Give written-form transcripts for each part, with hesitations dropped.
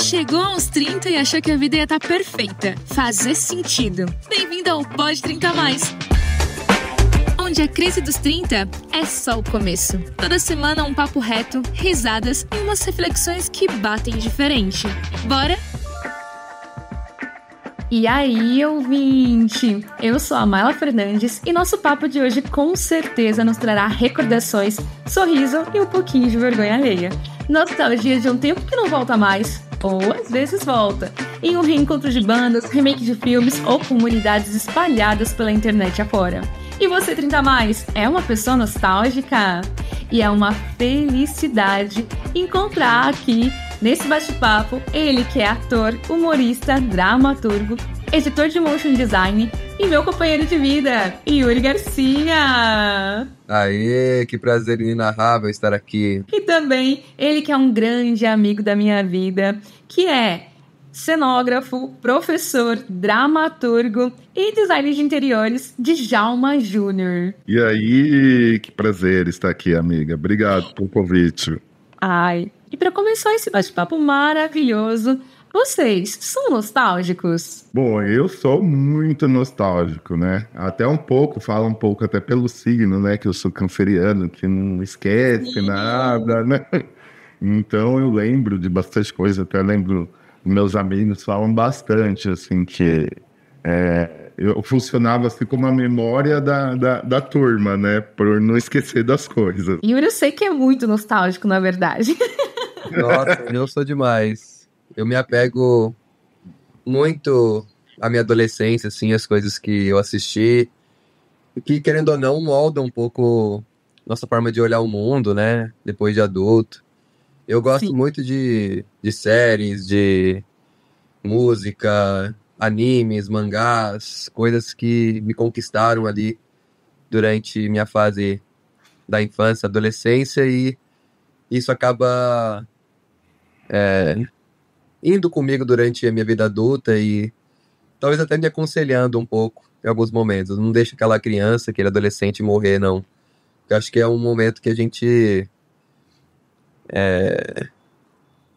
Chegou aos 30 e achou que a vida ia estar perfeita, fazer sentido. Bem-vindo ao Pode 30 Mais. Onde a crise dos 30 é só o começo. Toda semana um papo reto, risadas e umas reflexões que batem diferente. Bora? E aí, ouvinte? Eu sou a Mayla Fernandes e nosso papo de hoje com certeza nos trará recordações, sorriso e um pouquinho de vergonha alheia. Nostalgia de um tempo que não volta mais, ou às vezes volta, em um reencontro de bandas, remake de filmes ou comunidades espalhadas pela internet afora. E você, 30 mais, é uma pessoa nostálgica? E é uma felicidade encontrar aqui, nesse bate-papo, ele que é ator, humorista, dramaturgo, editor de motion design e meu companheiro de vida, Yuri Garcia. Aê, que prazer inenarrável estar aqui. E também ele que é um grande amigo da minha vida, que é cenógrafo, professor, dramaturgo e designer de interiores, Djalma Júnior. E aí, que prazer estar aqui, amiga. Obrigado pelo convite. Ai, e para começar esse bate-papo maravilhoso, vocês são nostálgicos? Bom, eu sou muito nostálgico, né? Até um pouco, fala um pouco até pelo signo, né? Que eu sou canceriano, que não esquece nada, né? Então eu lembro de bastante coisa, até lembro, meus amigos falam bastante, assim, que eu funcionava assim como a memória da turma, né? Por não esquecer das coisas. Yuri, eu sei que é muito nostálgico, na verdade. Nossa, eu sou demais. Eu me apego muito à minha adolescência, assim, as coisas que eu assisti, que, querendo ou não, moldam um pouco nossa forma de olhar o mundo, né? Depois de adulto. Eu gosto muito de séries, de música, animes, mangás, coisas que me conquistaram ali durante minha fase da infância, adolescência, e isso acaba indo comigo durante a minha vida adulta e talvez até me aconselhando um pouco em alguns momentos. Não deixa aquela criança, aquele adolescente morrer, não. Eu acho que é um momento que a gente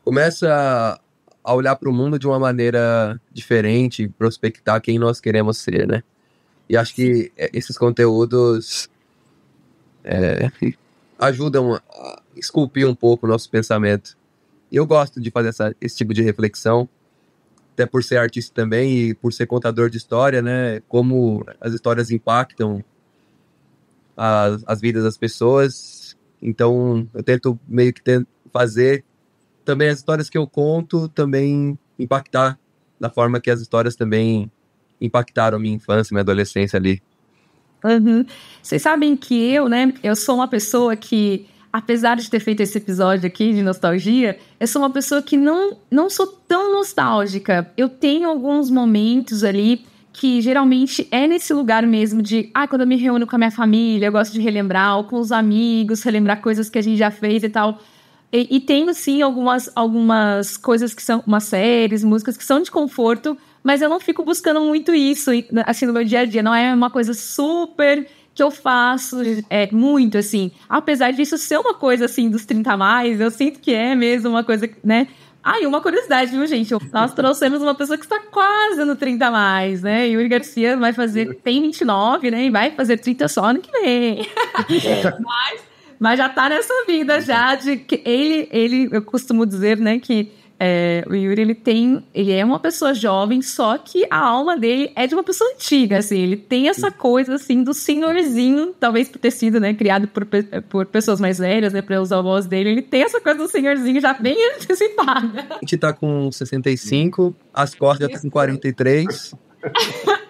começa a olhar para o mundo de uma maneira diferente, prospectar quem nós queremos ser, né? E acho que esses conteúdos ajudam a esculpir um pouco o nosso pensamento. E eu gosto de fazer esse tipo de reflexão, até por ser artista também e por ser contador de história, né? Como as histórias impactam as vidas das pessoas. Então, eu tento meio que fazer também as histórias que eu conto também impactar da forma que as histórias também impactaram minha infância, minha adolescência ali. Uhum. Vocês sabem que eu sou uma pessoa que, apesar de ter feito esse episódio aqui de nostalgia, eu sou uma pessoa que não sou tão nostálgica. Eu tenho alguns momentos ali que geralmente é nesse lugar mesmo de, quando eu me reúno com a minha família, eu gosto de relembrar, ou com os amigos, relembrar coisas que a gente já fez e tal. E tenho, sim, algumas coisas que são, umas séries, músicas que são de conforto, mas eu não fico buscando muito isso, assim, no meu dia a dia. Não é uma coisa super que eu faço, muito, assim. Apesar disso ser uma coisa, assim, dos 30 a mais, eu sinto que é mesmo uma coisa, né? E uma curiosidade, viu, gente? Nós trouxemos uma pessoa que está quase no 30 a mais, né? Yuri Garcia tem 29, né? E vai fazer 30 só ano que vem. Mas já tá nessa vida já de que ele eu costumo dizer, né, que o Yuri, ele é uma pessoa jovem, só que a alma dele é de uma pessoa antiga, assim, ele tem essa coisa, assim, do senhorzinho, talvez por ter sido, né, criado por pessoas mais velhas, né, para usar a voz dele, ele tem essa coisa do senhorzinho já bem antecipada. A gente tá com 65, as cordas já tá com 43...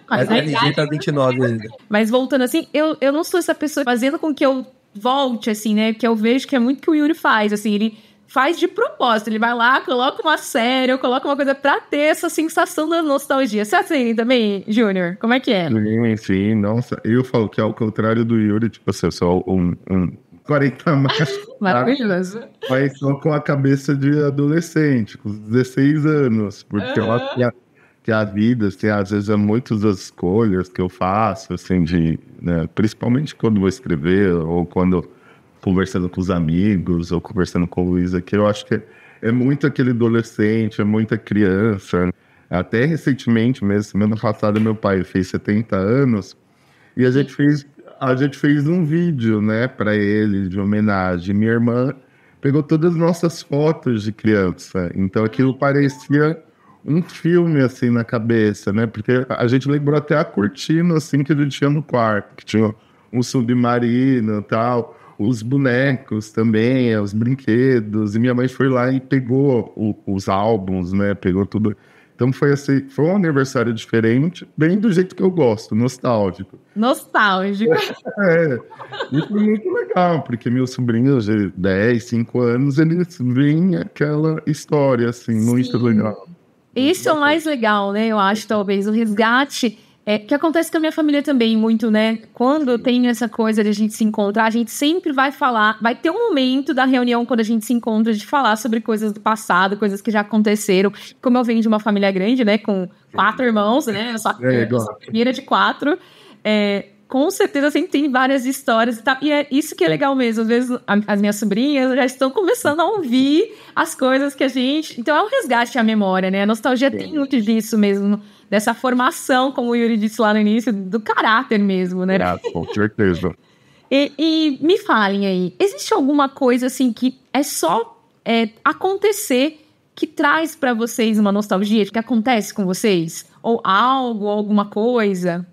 Mas a LG tá 29 ainda. Mas voltando assim, eu não sou essa pessoa fazendo com que eu volte, assim, né? Porque eu vejo que é muito que o Yuri faz, assim, ele faz de propósito, ele vai lá, coloca uma série, ou coloca uma coisa pra ter essa sensação da nostalgia. Você é assim também, Júnior? Como é que é? Sim, nossa, eu falo que ao contrário do Yuri, tipo assim, eu sou um 40 mais. Maravilhoso. Mas só com a cabeça de adolescente, com 16 anos, porque eu acho que a vida, assim, às vezes é muitas das escolhas que eu faço, assim, né, principalmente quando vou escrever, ou quando conversando com os amigos, ou conversando com o Luiz aqui, eu acho que é muito aquele adolescente, é muita criança. Até recentemente mesmo, semana passada, meu pai fez 70 anos e a gente fez um vídeo, né, para ele, de homenagem. Minha irmã pegou todas as nossas fotos de criança, então aquilo parecia um filme, assim, na cabeça, né, porque a gente lembrou até a cortina, assim, que a gente tinha no quarto, que tinha um submarino e tal, os bonecos também, os brinquedos, e minha mãe foi lá e pegou os álbuns, né, pegou tudo. Então foi assim, foi um aniversário diferente, bem do jeito que eu gosto, nostálgico. Nostálgico. E foi muito legal, porque meus sobrinhos de 10, 5 anos, eles veem aquela história, assim, muito legal. Esse é o mais legal, né? Eu acho, talvez, o resgate, que acontece com a minha família também muito, né? Quando tem essa coisa de a gente se encontrar, a gente sempre vai falar, vai ter um momento da reunião quando a gente se encontra de falar sobre coisas do passado, coisas que já aconteceram. Como eu venho de uma família grande, né? Com 4 irmãos, né? Eu sou a primeira de 4. Com certeza sempre tem várias histórias e tal. E é isso que é legal mesmo. Às vezes as minhas sobrinhas já estão começando a ouvir as coisas que a gente... Então é um resgate à memória, né? A nostalgia tem muito disso mesmo, dessa formação, como o Yuri disse lá no início, do caráter mesmo, né? Com certeza. E me falem aí, existe alguma coisa assim que é só acontecer que traz pra vocês uma nostalgia, que acontece com vocês? Ou algo, alguma coisa?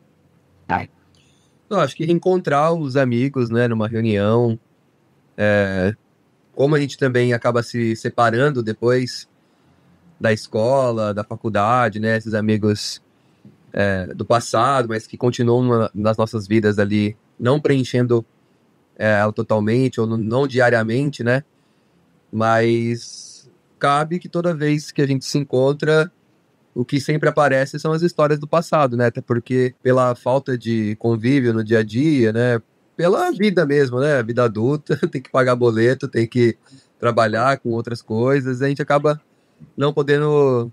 Eu acho que encontrar os amigos, né, numa reunião, como a gente também acaba se separando depois da escola, da faculdade, né, esses amigos do passado, mas que continuam nas nossas vidas ali, não preenchendo ela totalmente, ou não diariamente, né, mas cabe que toda vez que a gente se encontra, o que sempre aparece são as histórias do passado, né? Até porque pela falta de convívio no dia a dia, né? Pela vida mesmo, né? A vida adulta, tem que pagar boleto, tem que trabalhar com outras coisas, a gente acaba não podendo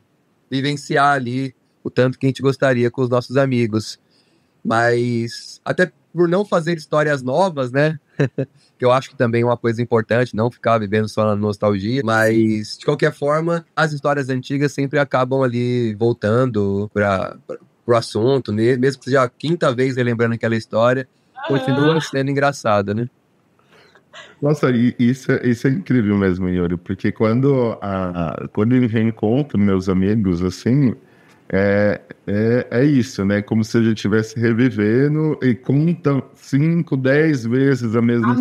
vivenciar ali o tanto que a gente gostaria com os nossos amigos. Mas até por não fazer histórias novas, né? Que eu acho que também é uma coisa importante, não ficar vivendo só na nostalgia, mas de qualquer forma, as histórias antigas sempre acabam ali voltando pro assunto, né? Mesmo que seja a 5ª vez relembrando aquela história, continua sendo engraçada, né? Nossa, isso é incrível mesmo, Yuri, porque quando eu reencontro meus amigos, assim, é isso, né? Como se a gente estivesse revivendo e conta 5, 10 vezes a mesma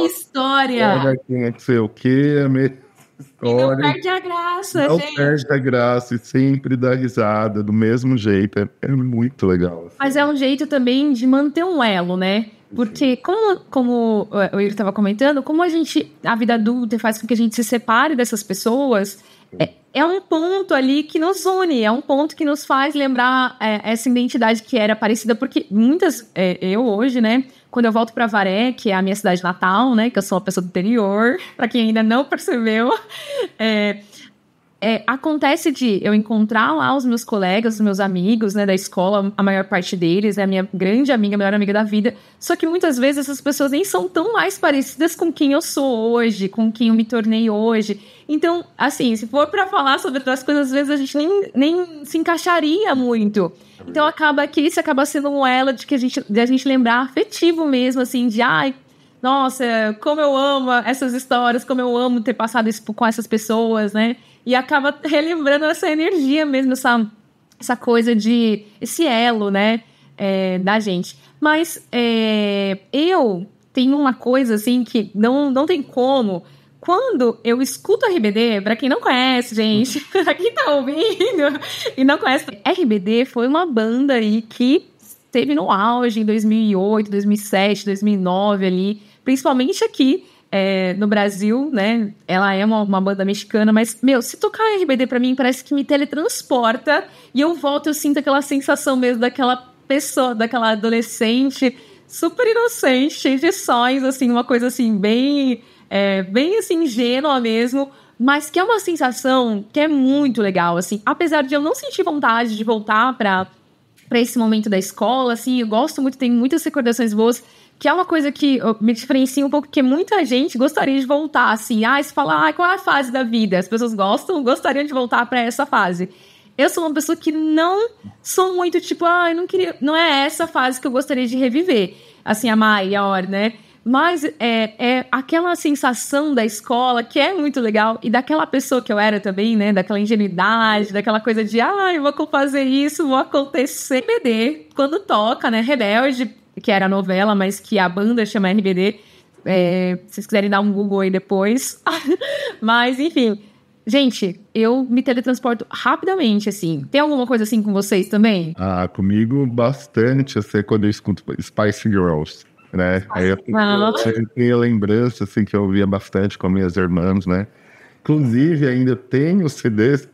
história. Olha quem é que sei o quê, a mesma história. E não perde a graça, não gente. Perde a graça e sempre dá risada do mesmo jeito. É muito legal. Assim. Mas é um jeito também de manter um elo, né? Porque, como o Yuri estava comentando, como a vida adulta faz com que a gente se separe dessas pessoas, é um ponto ali que nos une, é um ponto que nos faz lembrar essa identidade que era parecida, porque eu hoje, né, quando eu volto para Avaré, que é a minha cidade natal, né, que eu sou uma pessoa do interior, para quem ainda não percebeu, acontece de eu encontrar lá os meus colegas, os meus amigos, né, da escola, a maior parte deles, é a minha grande amiga, a melhor amiga da vida, só que muitas vezes essas pessoas nem são tão mais parecidas com quem eu sou hoje, com quem eu me tornei hoje. Então, assim, se for para falar sobre outras coisas, às vezes a gente nem se encaixaria muito. Então acaba que isso acaba sendo um elo de a gente lembrar afetivo mesmo, assim, de nossa, como eu amo essas histórias, como eu amo ter passado isso com essas pessoas, né? E acaba relembrando essa energia mesmo, essa coisa esse elo, né, da gente. Mas eu tenho uma coisa, assim, que não tem como. Quando eu escuto RBD, pra quem não conhece, gente, pra quem tá ouvindo e não conhece, RBD foi uma banda aí que esteve no auge em 2008, 2007, 2009 ali, principalmente aqui no Brasil, né? Ela é uma banda mexicana, mas, se tocar RBD pra mim, parece que me teletransporta e eu volto, eu sinto aquela sensação mesmo daquela pessoa, daquela adolescente super inocente, cheia de sonhos, assim, uma coisa assim, bem assim, ingênua mesmo, mas que é uma sensação que é muito legal, assim, apesar de eu não sentir vontade de voltar para esse momento da escola, assim, eu gosto muito, tenho muitas recordações boas, que é uma coisa que me diferencia um pouco, porque muita gente gostaria de voltar, assim, você fala, qual é a fase da vida? As pessoas gostariam de voltar para essa fase. Eu sou uma pessoa que não sou muito, tipo, eu não queria, não é essa fase que eu gostaria de reviver, assim, a Mai e a Ori, né? Mas é aquela sensação da escola que é muito legal, e daquela pessoa que eu era também, né? Daquela ingenuidade, daquela coisa de, eu vou fazer isso, vou acontecer. RBD, quando toca, né? Rebelde, que era a novela, mas que a banda chama RBD. Se vocês quiserem dar um Google aí depois. Mas, enfim. Gente, eu me teletransporto rapidamente, assim. Tem alguma coisa assim com vocês também? Comigo bastante, assim, quando eu escuto Spice Girls, né? Aí eu tenho lembrança, assim, que eu ouvia bastante com minhas irmãs, né? Inclusive, ainda tenho CDs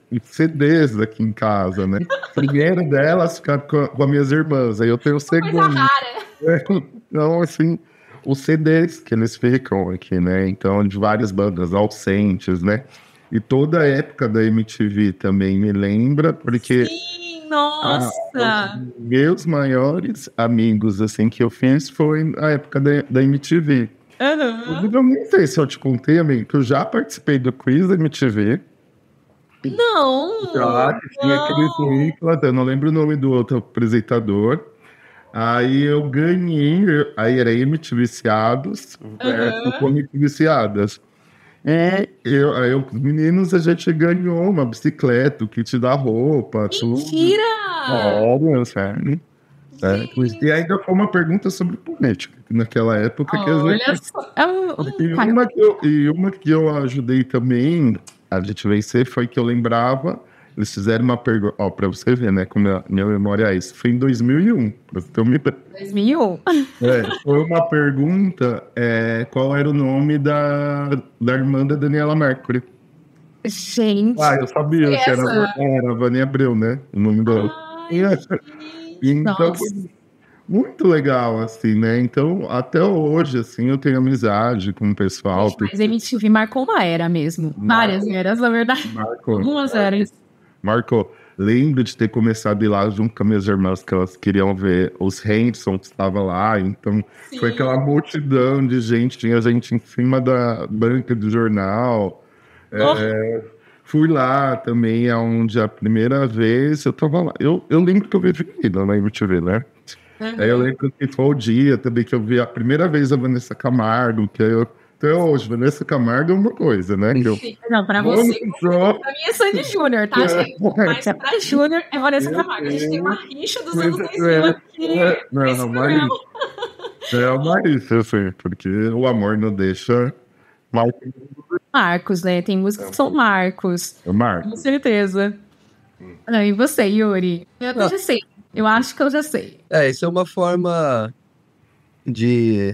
aqui em casa, né? Primeiro delas ficaram com as minhas irmãs, aí eu tenho o segundo. Coisa rara. Então, assim, os CDs que eles ficam aqui, né? Então, de várias bandas, ausentes, né? E toda a época da MTV também me lembra, porque... Sim, nossa! Os meus maiores amigos, assim, que eu fiz foi na época da MTV. Uhum. Eu nem sei se eu te contei, amigo, que eu já participei do quiz da MTV. Não! Já tinha aquele currículo, eu não lembro o nome do outro apresentador. Aí eu ganhei, aí era MTV Viciados, MTV Viciadas. Eu com os meninos, a gente ganhou uma bicicleta, o kit da roupa, Mentira! tudo. Sério. E ainda foi uma pergunta sobre política, naquela época que a gente... uma que eu ajudei também a gente vencer foi que eu lembrava, eles fizeram uma pergunta, pra você ver, né, como minha memória é isso, foi em 2001, pra você ter uma ideia. 2001? Foi uma pergunta, qual era o nome da irmã da Daniela Mercury. Gente. Eu sabia que era Vânia Abreu, né, o nome dela. Então, muito legal, assim, né? Então, até hoje, assim, eu tenho amizade com o pessoal. Mas a MTV marcou uma era mesmo. Várias eras, na verdade. Marcou. Algumas eras. Marcou. Lembro de ter começado a ir lá junto com as minhas irmãs, que elas queriam ver os Hanson que estavam lá. Então, foi aquela multidão de gente. Tinha gente em cima da banca do jornal. Fui lá também, onde a primeira vez eu tava lá. Eu lembro que eu vi Vida na MTV, né? Aí eu lembro que foi o dia também que eu vi a primeira vez a Vanessa Camargo, que até hoje, Vanessa Camargo é uma coisa, né? Não, pra você, pra mim é Sandy Júnior, tá, gente? Mas pra Júnior é Vanessa Camargo. A gente tem uma rixa dos anos 2000 aqui. Não, mas assim, porque o amor não deixa... Marcos, né? Tem músicas que são Marcos. Marcos. Com certeza. E você, Yuri? Eu já sei. Eu acho que eu já sei. Isso é uma forma de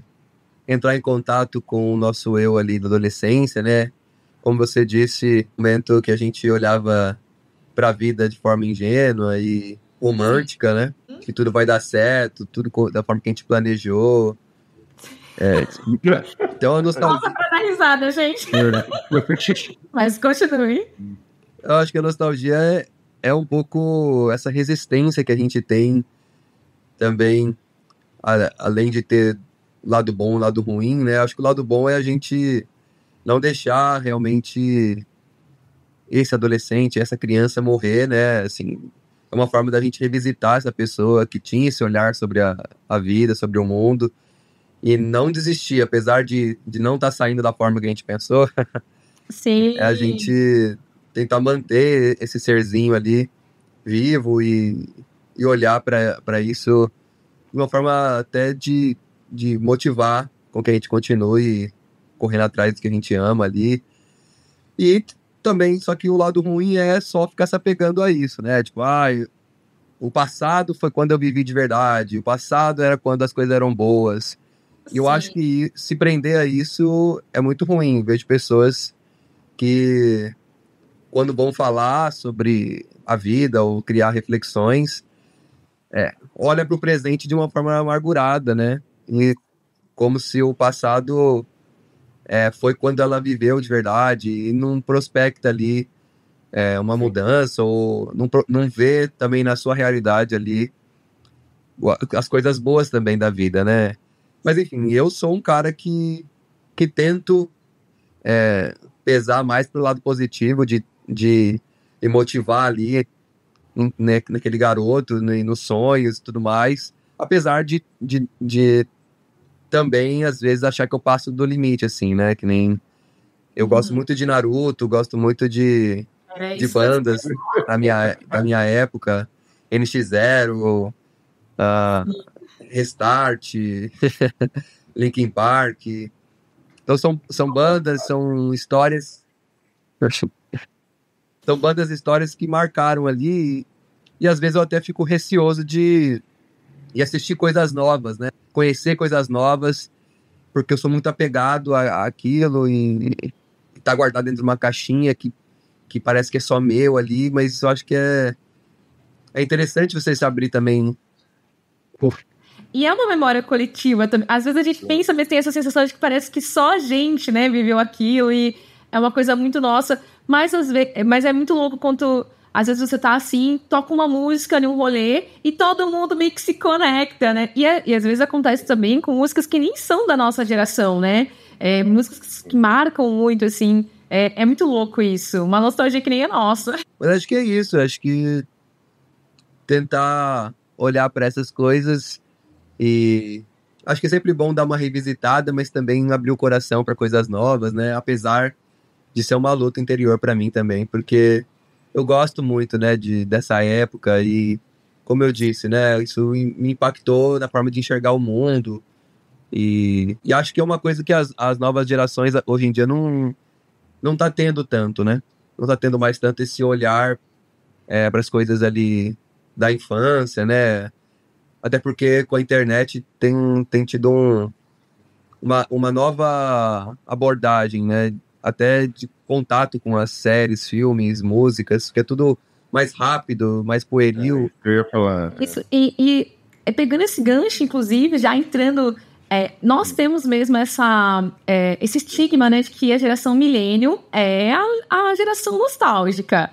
entrar em contato com o nosso eu ali da adolescência, né? Como você disse, no momento que a gente olhava pra vida de forma ingênua e romântica, né? Que tudo vai dar certo, tudo da forma que a gente planejou. Então a nostalgia... Nossa, pra dar risada, gente. Mas continue. Eu acho que a nostalgia é um pouco essa resistência que a gente tem também, além de ter lado bom e lado ruim, né? Acho que o lado bom é a gente não deixar realmente esse adolescente, essa criança morrer, né? Assim, é uma forma da gente revisitar essa pessoa que tinha esse olhar sobre a vida, sobre o mundo, e não desistir, apesar de não estar saindo da forma que a gente pensou. Sim. É a gente tentar manter esse serzinho ali vivo e olhar para isso de uma forma até de motivar com que a gente continue correndo atrás do que a gente ama ali. E também, só que o lado ruim é só ficar se apegando a isso, né? Tipo, o passado foi quando eu vivi de verdade, o passado era quando as coisas eram boas. E eu acho que se prender a isso é muito ruim. Vejo pessoas que, quando vão falar sobre a vida ou criar reflexões, olha para o presente de uma forma amargurada, né? E como se o passado foi quando ela viveu de verdade e não prospecta ali uma mudança, ou não vê também na sua realidade ali as coisas boas também da vida, né? Mas enfim, eu sou um cara que tento pesar mais pro lado positivo, de motivar ali, né, naquele garoto, né, nos sonhos e tudo mais, apesar de também, às vezes, achar que eu passo do limite, assim, né, que nem... Eu gosto muito de Naruto, gosto muito de bandas da minha época, NX Zero, Restart, Linkin Park. Então são bandas, são histórias... São bandas, histórias que marcaram ali, e às vezes eu até fico receoso de ir assistir coisas novas, né? Conhecer coisas novas, porque eu sou muito apegado àquilo e tá guardado dentro de uma caixinha que parece que é só meu ali, mas eu acho que é interessante você se abrir também. E é uma memória coletiva também. Às vezes a gente pensa, mas tem essa sensação de que parece que só a gente, né, viveu aquilo e é uma coisa muito nossa. Mas é muito louco quando às vezes você tá assim, toca uma música num rolê e todo mundo meio que se conecta, né? E às vezes acontece também com músicas que nem são da nossa geração, né? Músicas que marcam muito, assim. É muito louco isso. Uma nostalgia que nem é nossa. Mas acho que é isso. Acho que tentar olhar para essas coisas e... Acho que é sempre bom dar uma revisitada, mas também abrir o coração para coisas novas, né? Apesar de ser uma luta interior para mim também, porque eu gosto muito, né, dessa época e, como eu disse, né, isso me impactou na forma de enxergar o mundo e acho que é uma coisa que as novas gerações hoje em dia não tá tendo tanto, né? Não tá tendo mais tanto esse olhar para as coisas ali da infância, né? Até porque com a internet tem tido uma nova abordagem, né? Até de contato com as séries, filmes, músicas, que é tudo mais rápido, mais pueril. Eu ia falar. Isso, e pegando esse gancho, inclusive, já entrando... nós temos mesmo esse estigma, né, de que a geração millennial é a geração nostálgica.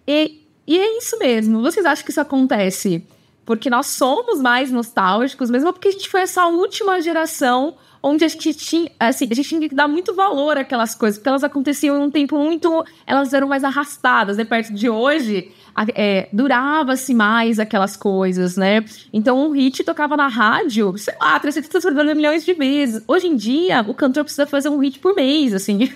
E é isso mesmo. Vocês acham que isso acontece porque nós somos mais nostálgicos, mesmo porque a gente foi essa última geração onde a gente tinha que dar muito valor àquelas coisas, porque elas aconteciam em um tempo muito... Elas eram mais arrastadas, né? Perto de hoje, durava-se mais aquelas coisas, né? Então, um hit tocava na rádio, sei lá, 340 milhões de vezes. Hoje em dia, o cantor precisa fazer um hit por mês, assim,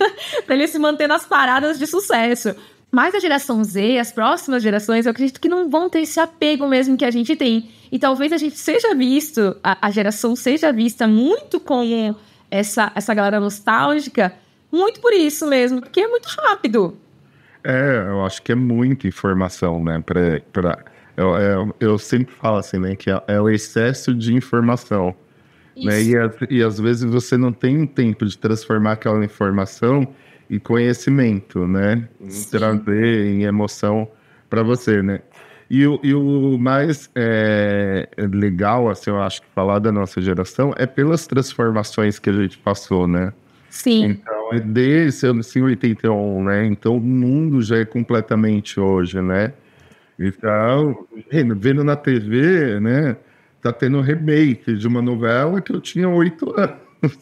pra ele se manter nas paradas de sucesso. Mas a geração Z, as próximas gerações, eu acredito que não vão ter esse apego mesmo que a gente tem. E talvez a gente seja visto, a geração seja vista muito como essa galera nostálgica, muito por isso mesmo, porque é muito rápido. Eu acho que é muita informação, né? Eu sempre falo assim, né? Que é o excesso de informação. Né? E às vezes você não tem tempo de transformar aquela informação em conhecimento, né? Em trazer em emoção para você, né? E o mais legal, assim, eu acho que falar da nossa geração é pelas transformações que a gente passou, né? Sim. Então, é desde assim, 81, né? Então, o mundo já é completamente hoje, né? Então, vendo na TV, né? Tá tendo remake de uma novela que eu tinha 8 anos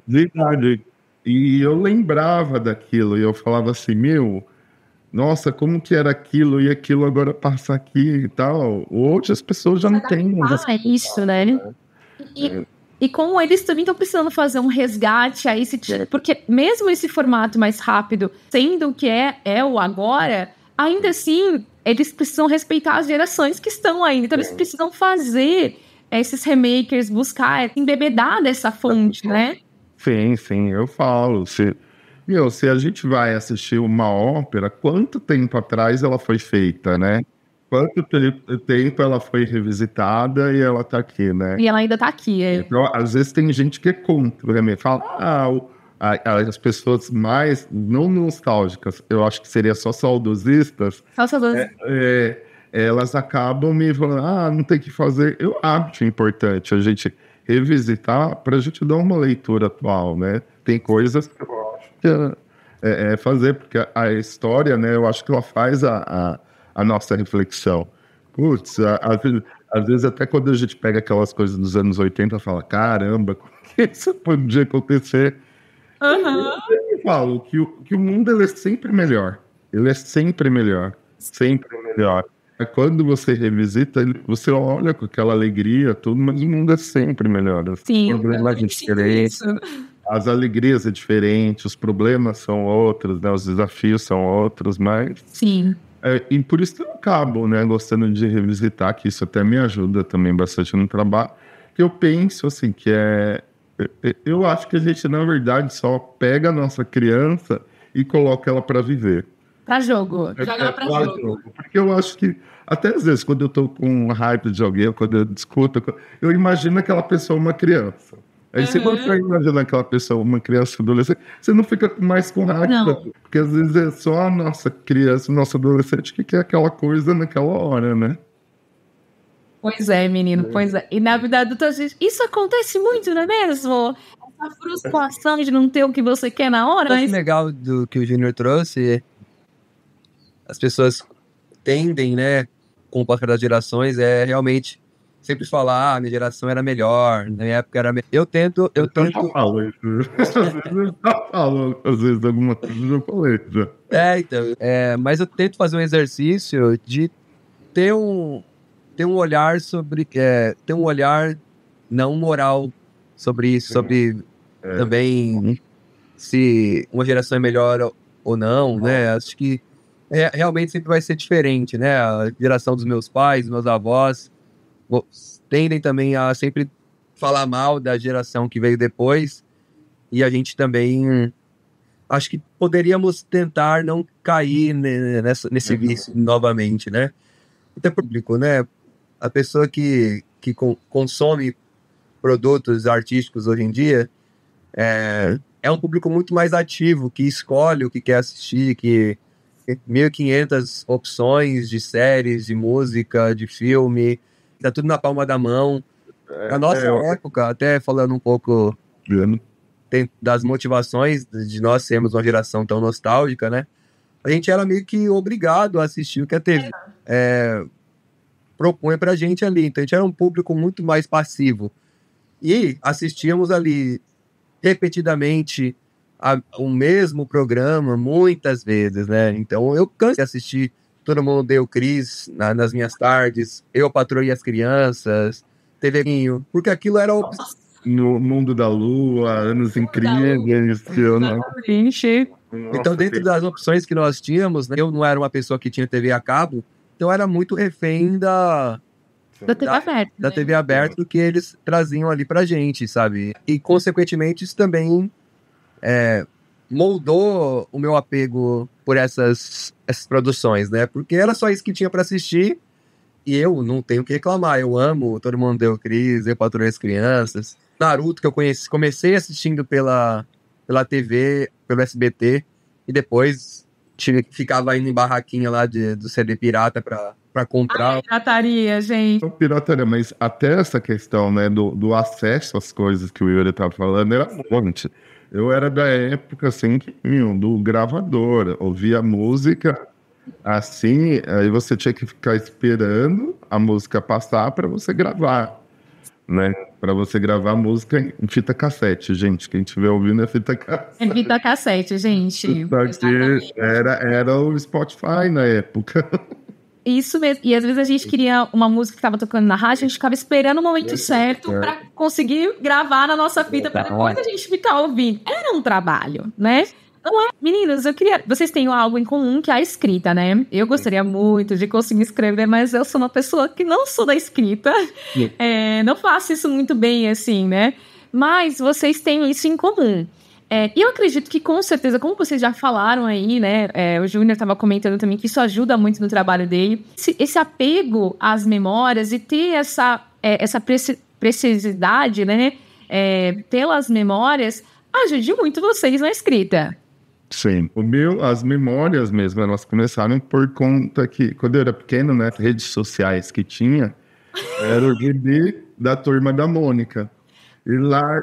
de idade. E eu lembrava daquilo, e eu falava assim, nossa, como que era aquilo, e aquilo agora passa aqui e tal. Hoje as pessoas já não têm. Isso, né? E como eles também estão precisando fazer um resgate a esse tipo, porque mesmo esse formato mais rápido, sendo que é o agora, ainda assim, eles precisam respeitar as gerações que estão ainda. Então, eles precisam fazer esses remakers, buscar, embebedar dessa fonte, né? Sim, eu falo. Se a gente vai assistir uma ópera, quanto tempo atrás ela foi feita, né? Quanto tempo ela foi revisitada e ela tá aqui, né? E ela ainda tá aqui, Então, às vezes tem gente que é contra, né? Fala, as pessoas mais não nostálgicas, eu acho que seria só saudosistas, elas acabam me falando, não tem que fazer. Eu acho importante a gente revisitar para a gente dar uma leitura atual, né? Tem coisas que eu acho que fazer, porque a história, né? Eu acho que ela faz a nossa reflexão. Putz, Às vezes, até quando a gente pega aquelas coisas dos anos 80, fala, caramba, como que isso podia acontecer? Eu falo que o mundo ele é sempre melhor. Ele é sempre melhor. Sempre melhor. Quando você revisita, você olha com aquela alegria, tudo, mas o mundo é sempre melhor. Os problemas são diferentes, as alegrias são diferentes, os problemas são outros, né? Os desafios são outros, mas... Sim. E por isso que eu acabo, né, gostando de revisitar, que isso até me ajuda também bastante no trabalho, que eu penso, assim, que eu acho que a gente, na verdade, só pega a nossa criança e coloca ela para viver. Pra jogo. Joga ela pra jogo. Porque eu acho que, até às vezes, quando eu tô com hype de alguém, quando eu discuto, eu imagino aquela pessoa uma criança. Aí você consegue imaginar aquela pessoa, uma criança, adolescente, você não fica mais com raiva. Porque às vezes é só a nossa criança, o nosso adolescente que quer aquela coisa naquela hora, né? Pois é, menino, pois é. E na vida adulta, isso acontece muito, não é mesmo? Essa frustração de não ter o que você quer na hora. O legal do que o Júnior trouxe, as pessoas tendem, né, com o passar das gerações, realmente sempre falar, minha geração era melhor, na minha época era melhor. Eu tento... Eu falo isso. Às vezes alguma coisa eu falei já. Então, mas eu tento fazer um exercício de ter um olhar sobre... ter um olhar não moral sobre isso, sobre também se uma geração é melhor ou não, né? Acho que realmente sempre vai ser diferente, né? A geração dos meus pais, dos meus avós, tendem também a sempre falar mal da geração que veio depois, e a gente também acho que poderíamos tentar não cair nesse vício novamente, né? Até público, né? A pessoa que consome produtos artísticos hoje em dia é um público muito mais ativo, que escolhe o que quer assistir, que 1.500 opções de séries, de música, de filme, tá tudo na palma da mão. Na nossa época, até falando um pouco das motivações de nós sermos uma geração tão nostálgica, né? A gente era meio que obrigado a assistir o que a TV propõe pra gente ali. Então a gente era um público muito mais passivo. E assistíamos ali repetidamente o mesmo programa muitas vezes, né? Então eu canso de assistir Todo Mundo Deu Cris nas minhas tardes, Eu, Patroa e as Crianças, TV Guinho, porque aquilo era no Mundo da Lua, Anos Incríveis. Então, dentro das opções que nós tínhamos, né, eu não era uma pessoa que tinha TV a cabo, então era muito refém da TV aberta. Da TV aberta, do que eles traziam ali pra gente, sabe? E, consequentemente, isso também moldou o meu apego por essas produções, né? Porque era só isso que tinha pra assistir, e eu não tenho o que reclamar. Eu amo Todo Mundo Deu Cris, Eu, Patroa e as Crianças. Naruto, que eu comecei assistindo pela TV, pelo SBT, e depois ficava indo em barraquinha lá do CD pirata pra comprar. Pirataria, gente. Pirataria, mas até essa questão, né, do acesso às coisas que o Yuri estava falando era muito. Eu era da época, assim, do gravador, ouvia música assim, aí você tinha que ficar esperando a música passar para você gravar, né? Para você gravar a música em fita cassete, gente. Quem estiver ouvindo é fita cassete. É fita cassete, gente. Porque era o Spotify na época. Isso mesmo. E às vezes a gente queria uma música que estava tocando na rádio, a gente ficava esperando o momento certo para conseguir gravar na nossa fita, para depois a gente ficar ouvindo. Era um trabalho, né? Não é? Meninos, vocês têm algo em comum, que é a escrita, né? Eu gostaria muito de conseguir escrever, mas eu sou uma pessoa que não sou da escrita. Não faço isso muito bem, assim, né? Mas vocês têm isso em comum. E eu acredito que, com certeza, como vocês já falaram aí, né? O Júnior estava comentando também que isso ajuda muito no trabalho dele. Esse apego às memórias e ter essa precisidade, né? Pelas memórias, ajude muito vocês na escrita. Sim. As memórias mesmo, elas começaram por conta que, quando eu era pequeno, né? Redes sociais que tinha, era o gibi da Turma da Mônica. E lá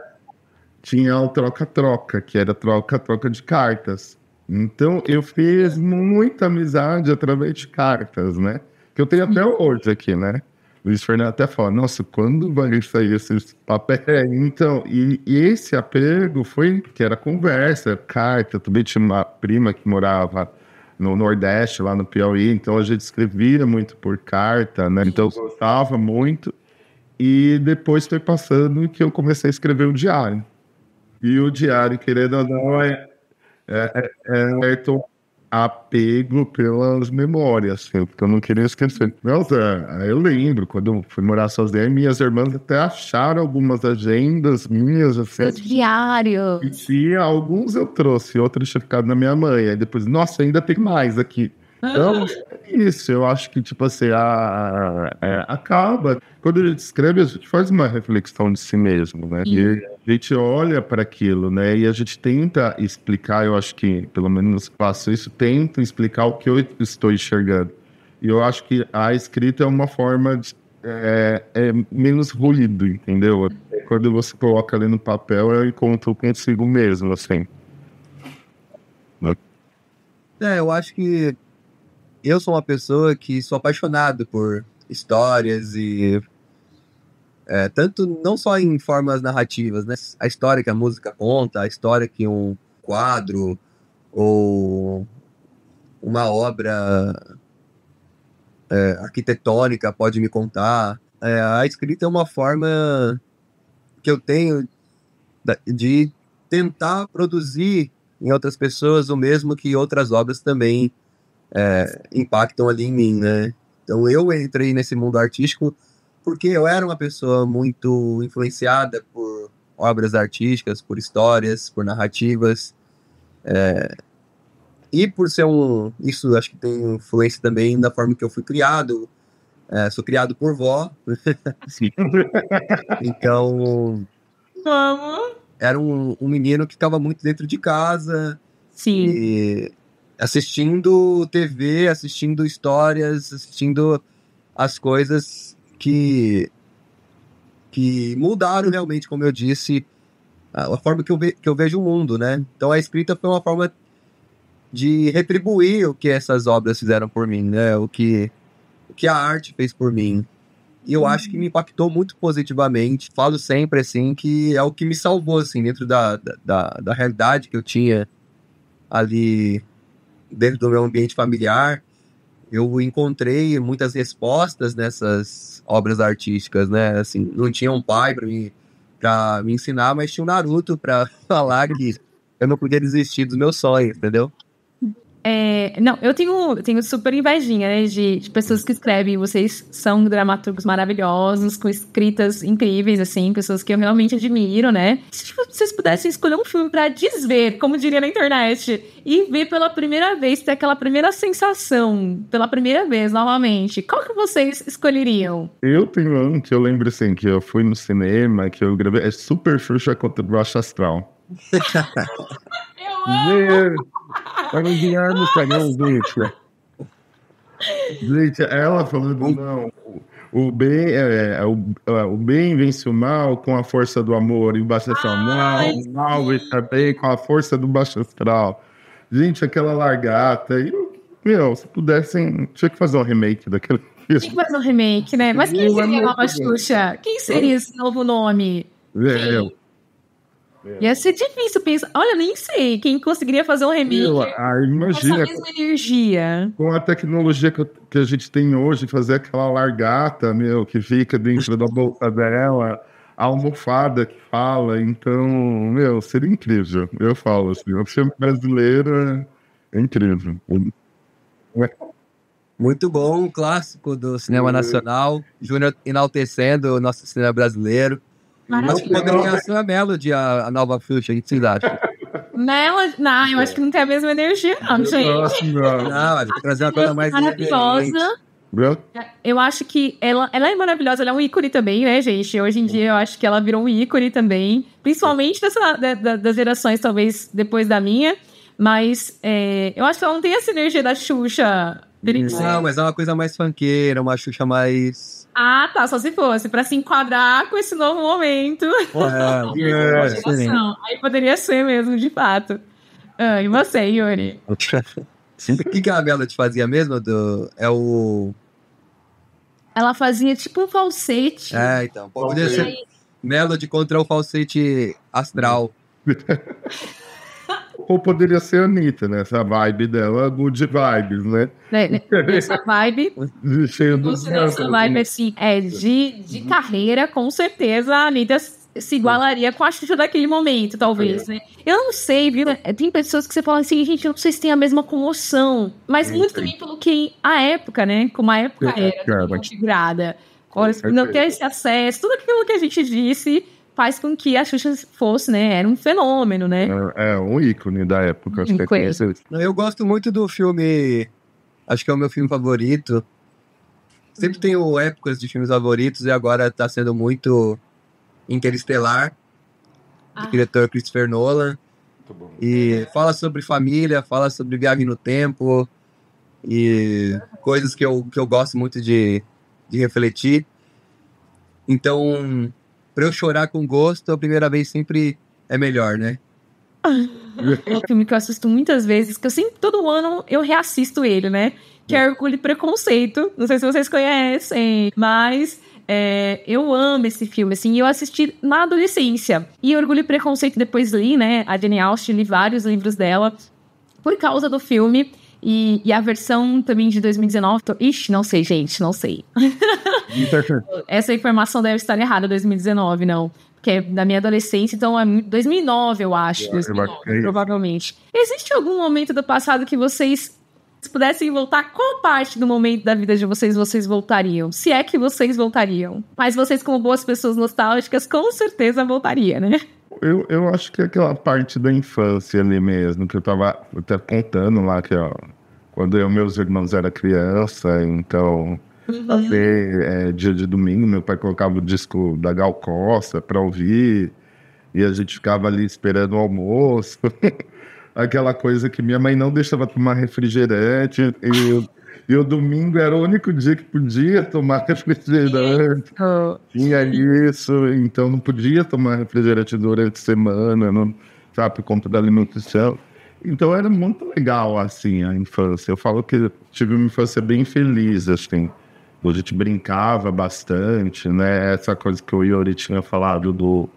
tinha o troca-troca, que era troca-troca de cartas. Então, eu fiz muita amizade através de cartas, né? Que eu tenho até hoje aqui, né? Luiz Fernando até fala, nossa, quando vai sair esses papéis? Então, e esse apego foi que era conversa, carta. Também tinha uma prima que morava no Nordeste, lá no Piauí, então a gente escrevia muito por carta, né? Então eu gostava muito. E depois foi passando que eu comecei a escrever um diário. E o diário, querendo ou não, é certo apego pelas memórias, assim, porque eu não queria esquecer. Nossa, eu lembro, quando eu fui morar sozinho, minhas irmãs até acharam algumas agendas minhas, assim. Diário. E tinha, alguns eu trouxe, outros tinha ficado na minha mãe. Aí depois, nossa, ainda tem mais aqui. Então, é isso, eu acho que, tipo assim, acaba. Quando a gente escreve, a gente faz uma reflexão de si mesmo, né? E a gente olha para aquilo, né? E a gente tenta explicar, eu acho que, pelo menos faço isso, tento explicar o que eu estou enxergando. E eu acho que a escrita é uma forma de, menos ruído, entendeu? Quando você coloca ali no papel, eu encontro consigo mesmo, assim. Eu acho que eu sou uma pessoa que sou apaixonado por histórias e tanto não só em formas narrativas, né? A história que a música conta, a história que um quadro ou uma obra arquitetônica pode me contar. A escrita é uma forma que eu tenho de tentar produzir em outras pessoas o mesmo que outras obras também impactam ali em mim, né? Então eu entrei nesse mundo artístico porque eu era uma pessoa muito influenciada por obras artísticas, por histórias, por narrativas, e por ser isso acho que tem influência também da forma que eu fui criado. Sou criado por vó. Então Vamos. era um menino que ficava muito dentro de casa. Sim. E assistindo TV, assistindo histórias, assistindo as coisas que mudaram realmente, como eu disse, a forma que eu vejo o mundo, né? Então a escrita foi uma forma de retribuir o que essas obras fizeram por mim, né? O que a arte fez por mim. E eu acho que me impactou muito positivamente. Falo sempre, assim, que é o que me salvou, assim, dentro da realidade que eu tinha ali dentro do meu ambiente familiar. Eu encontrei muitas respostas nessas obras artísticas, né? Assim, não tinha um pai pra me ensinar, mas tinha um Naruto pra falar que eu não podia desistir dos meus sonhos, entendeu? Não, eu tenho super invejinha, né, de pessoas que escrevem. Vocês são dramaturgos maravilhosos, com escritas incríveis, assim, pessoas que eu realmente admiro, né? Se vocês pudessem escolher um filme pra desver, como diria na internet, e ver pela primeira vez, ter aquela primeira sensação, pela primeira vez, novamente, qual que vocês escolheriam? Eu tenho um que eu lembro, assim, que eu fui no cinema, que eu gravei, é Super Xuxa contra o Baixo Astral. Para o Guilherme Instagram, gente, ela falando, não, o bem vence o mal com a força do amor, e o baixo astral, não, o mal vence bem com a força do baixo astral. Gente, aquela largata, se pudessem, tinha que fazer um remake daquele filme. Tinha que fazer um remake, né? Mas quem seria a nova Xuxa? Quem seria esse novo nome? Ia ser difícil pensar. Olha, nem sei quem conseguiria fazer um remake imagina, essa mesma energia. com a tecnologia que a gente tem hoje, fazer aquela largata, que fica dentro da bolsa dela, a almofada que fala. Então, seria incrível. Eu falo assim, o filme brasileiro é incrível. Muito bom, um clássico do cinema nacional. Júnior enaltecendo o nosso cinema brasileiro. Acho que poderia ser a Melody, a nova Xuxa, o que vocês acham? Melody? Não, eu acho que não tem a mesma energia, não, gente. Não, a gente trazer uma coisa mais maravilhosa. Eu acho que ela é maravilhosa, ela é um ícone também, né, gente? Hoje em dia eu acho que ela virou um ícone também, principalmente das gerações, talvez, depois da minha. Mas eu acho que ela não tem essa energia da Xuxa. Não, mas é uma coisa mais funkeira, uma Xuxa mais... Ah, tá, só se fosse pra se enquadrar com esse novo momento. Aí poderia ser mesmo, de fato. E você, Yuri? O que a Melody fazia mesmo? ela fazia tipo um falsete. Então. Poderia ser Melody contra o falsete astral. Ou poderia ser a Anitta, né? Essa vibe dela, good vibes, né? Essa vibe. Cheio dos Essa vibe, assim, de carreira, com certeza a Anitta se igualaria com a Xuxa daquele momento, talvez, né? Eu não sei, viu? Tem pessoas que você fala assim, gente, eu não sei se tem a mesma comoção, mas muito também pelo que a época, né? Como a época era configurada. Não ter esse acesso, tudo aquilo que a gente disse faz com que a Xuxa fosse, né? Era um fenômeno, né? Um ícone da época. Acho que eu gosto muito do filme, acho que é o meu filme favorito. Sempre tenho épocas de filmes favoritos e agora tá sendo muito Interestelar, do diretor Christopher Nolan. E fala sobre família, fala sobre viagem no tempo e coisas que eu gosto muito de refletir. Então, pra eu chorar com gosto, a primeira vez sempre é melhor, né? É um filme que eu assisto muitas vezes, que eu sempre, todo ano, eu reassisto ele, né? Que é Orgulho e Preconceito. Não sei se vocês conhecem, mas eu amo esse filme, assim. Eu assisti na adolescência. E Orgulho e Preconceito, depois li, né? A Jane Austen, li vários livros dela por causa do filme. E a versão também de 2019... Ixi, não sei, gente, não sei. Essa informação deve estar errada, 2019, não. Porque é da minha adolescência, então é 2009, eu acho. 2009, provavelmente. Existe algum momento do passado que vocês, se pudessem voltar, qual parte do momento da vida de vocês voltariam? Se é que vocês voltariam. Mas vocês, como boas pessoas nostálgicas, com certeza voltaria, né? Eu acho que é aquela parte da infância ali mesmo, que eu tava até contando lá, que ó, quando eu e meus irmãos era criança, então... dia de domingo, meu pai colocava o disco da Gal Costa pra ouvir, e a gente ficava ali esperando o almoço. Aquela coisa que minha mãe não deixava tomar refrigerante, e o domingo era o único dia que podia tomar refrigerante. Tinha isso, então não podia tomar refrigerante durante a semana, não, sabe, por conta da alimentação. Então era muito legal, assim, a infância. Eu falo que tive uma infância bem feliz, assim. A gente brincava bastante, né? Essa coisa que o Yuri tinha falado do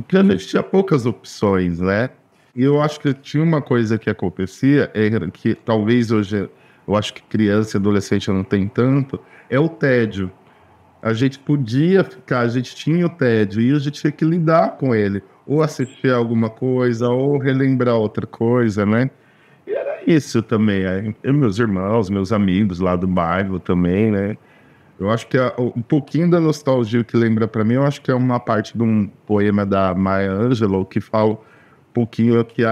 que a gente tinha poucas opções, né? E eu acho que tinha uma coisa que acontecia, que talvez hoje, eu acho que criança e adolescente não tem tanto, é o tédio. A gente podia ficar, a gente tinha o tédio e a gente tinha que lidar com ele. Ou assistir alguma coisa, ou relembrar outra coisa, né? E era isso também. Meus irmãos, meus amigos lá do bairro também, né? Eu acho que um pouquinho da nostalgia que lembra pra mim, eu acho que é uma parte de um poema da Maya Angelou que fala um pouquinho que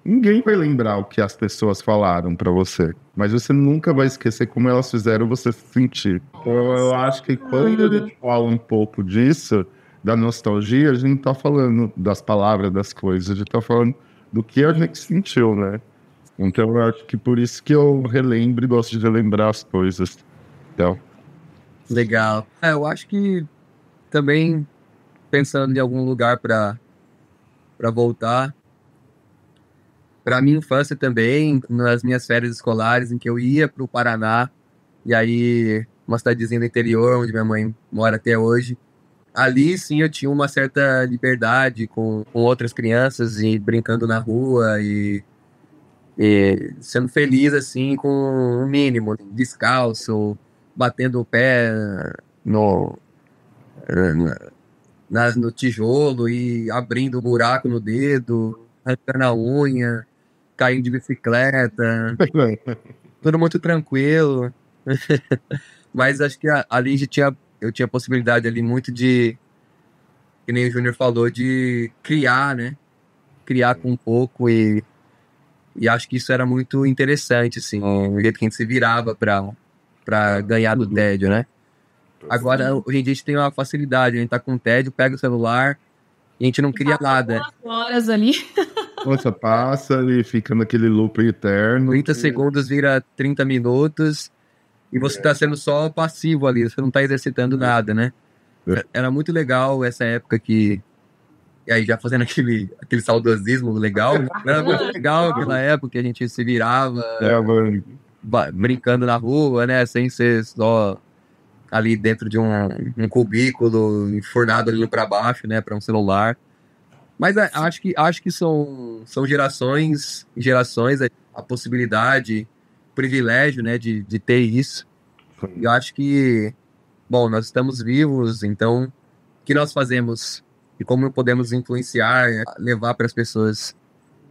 ninguém vai lembrar o que as pessoas falaram pra você, mas você nunca vai esquecer como elas fizeram você se sentir. Então, eu acho que quando a gente fala um pouco disso, da nostalgia, a gente não tá falando das palavras, das coisas, a gente tá falando do que a gente sentiu, né? Então, eu acho que por isso que eu relembro e gosto de relembrar as coisas. Então. Legal. Eu acho que também pensando em algum lugar para voltar, para minha infância também, nas minhas férias escolares, em que eu ia para o Paraná, e aí uma cidadezinha do interior, onde minha mãe mora até hoje. Ali, sim, eu tinha uma certa liberdade com outras crianças e brincando na rua e sendo feliz, assim, com o mínimo, descalço, batendo o pé no tijolo e abrindo um buraco no dedo, arrancando a unha, caindo de bicicleta, tudo muito tranquilo. Mas acho que ali eu tinha a possibilidade ali muito de, que nem o Júnior falou, de criar, né? Criar com um pouco e acho que isso era muito interessante, assim, o jeito que a gente se virava pra ganhar do tédio, né? Agora, hoje em dia a gente tem uma facilidade, a gente tá com tédio, pega o celular e a gente não cria nada. Horas ali. Nossa, passa e fica naquele loop eterno. 30 segundos vira 30 minutos e você tá sendo só passivo ali, você não tá exercitando nada, né? Era muito legal essa época que... E aí já fazendo aquele saudosismo legal, né? Era muito legal aquela época que a gente se virava. brincando na rua, né? Sem ser só ali dentro de um cubículo, enfurnado ali para baixo, né? Para um celular. Mas acho que são gerações a possibilidade, o privilégio, né? De ter isso. E eu acho que, bom, nós estamos vivos, então o que nós fazemos e como podemos influenciar, levar para as pessoas,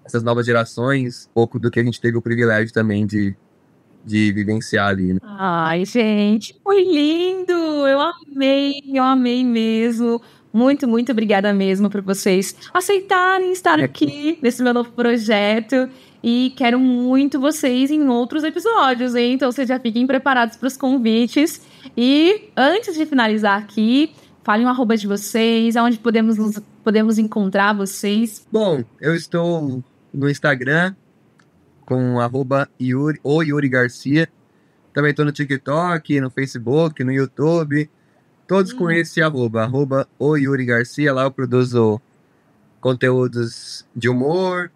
essas novas gerações, um pouco do que a gente teve o privilégio também de vivenciar ali, né? Ai, gente, foi lindo! Eu amei mesmo. Muito, muito obrigada mesmo por vocês aceitarem estar aqui nesse meu novo projeto. E quero muito vocês em outros episódios, hein? Então vocês já fiquem preparados para os convites. E antes de finalizar aqui, falem o @ de vocês, aonde podemos encontrar vocês. Bom, eu estou no Instagram com @Yuri Garcia. Também estou no TikTok, no Facebook, no YouTube. Todos com esse @ Yuri Garcia. Lá eu produzo conteúdos de humor.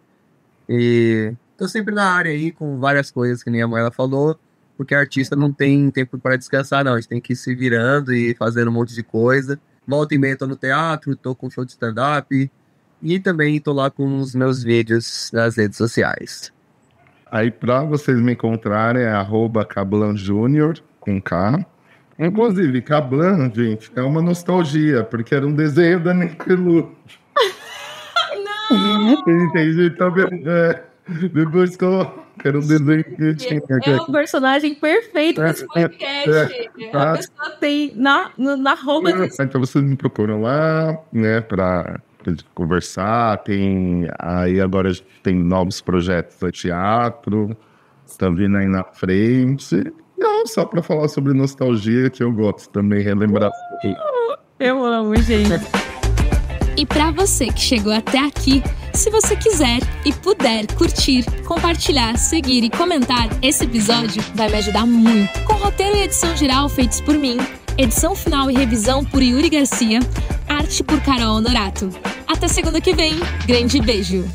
E tô sempre na área aí com várias coisas que nem a Moela falou, porque artista não tem tempo para descansar, não. A gente tem que ir se virando e fazendo um monte de coisa. Volta e meia tô no teatro, tô com show de stand-up e também tô lá com os meus vídeos nas redes sociais. Aí pra vocês me encontrarem é @CablanJúnior, com K. Inclusive, Cablan, gente, é uma nostalgia, porque era um desenho da Nickelodeon. Entendi, também. Depois que era um desenho que tinha. É o personagem perfeito desse podcast. A pessoa tem na roupa. Então vocês me procuram lá, né, pra conversar. Aí agora a gente tem novos projetos de teatro, tá vindo aí na frente. Não, só pra falar sobre nostalgia, que eu gosto também, relembrar. Eu amo, gente. E para você que chegou até aqui, se você quiser e puder curtir, compartilhar, seguir e comentar, esse episódio vai me ajudar muito. Com roteiro e edição geral feitos por mim, edição final e revisão por Yuri Garcia, arte por Carol Honorato. Até segunda que vem, grande beijo!